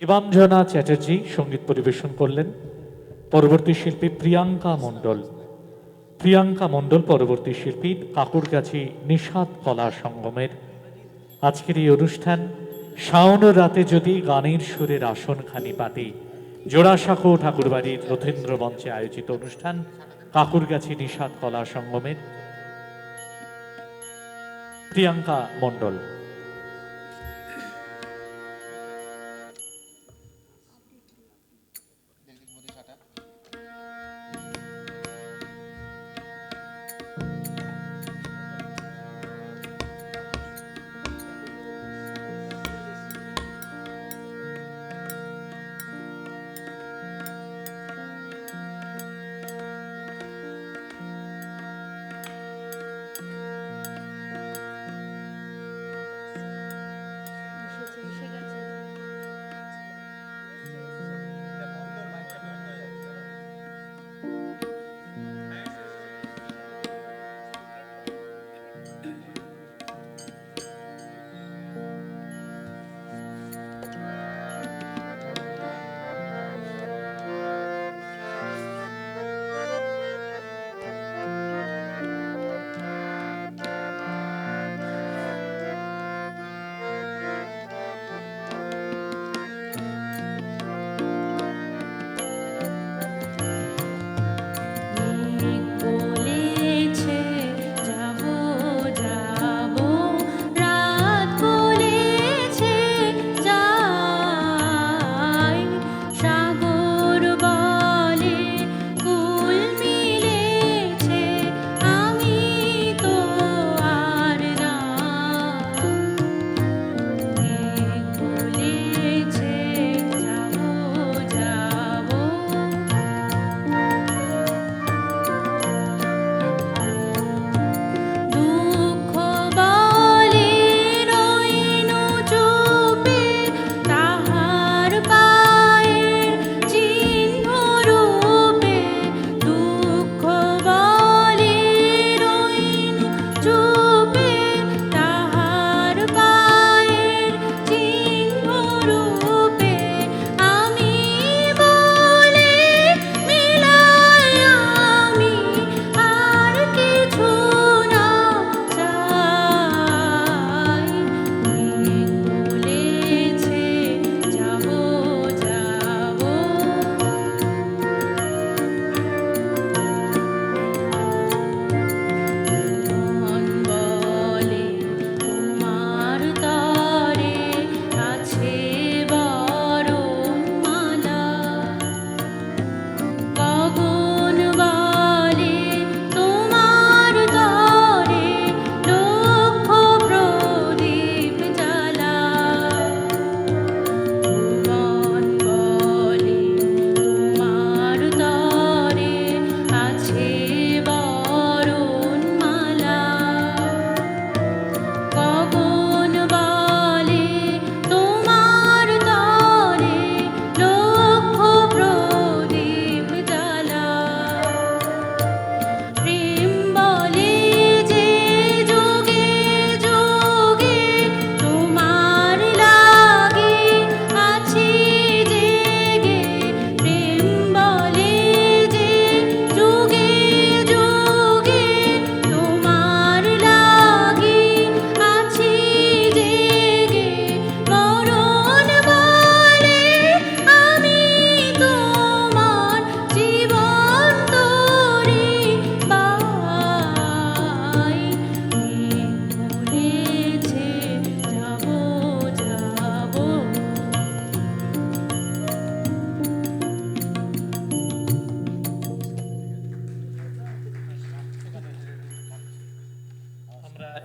শিবাঞ্জনা চ্যাটার্জি সঙ্গীত পরিবেশন করলেন। পরবর্তী শিল্পী প্রিয়াঙ্কা মণ্ডল। প্রিয়াঙ্কা মণ্ডল পরবর্তী শিল্পী, কাকুরগাছি নিষাদ কলা সঙ্গমের আজকের এই অনুষ্ঠান শাওন রাতে যদি গানের সুরের আসনখানি পাতি, জোড়াসাঁকো ঠাকুরবাড়ির রথীন্দ্র মঞ্চে আয়োজিত অনুষ্ঠান কাকুরগাছি নিষাদ কলা সঙ্গমের প্রিয়াঙ্কা মণ্ডল।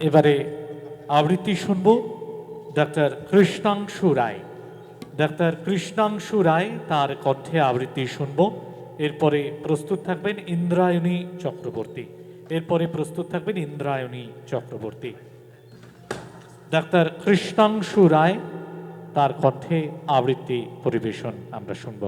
এবারে আবৃত্তি শুনব ডাক্তার কৃষ্ণাংশু রায়। ডাক্তার কৃষ্ণাংশু রায় তার কণ্ঠে আবৃত্তি শুনব। এরপরে প্রস্তুত থাকবেন ইন্দ্রায়ণী চক্রবর্তী। ডাক্তার কৃষ্ণাংশু রায় তার কণ্ঠে আবৃত্তি পরিবেশন আমরা শুনব।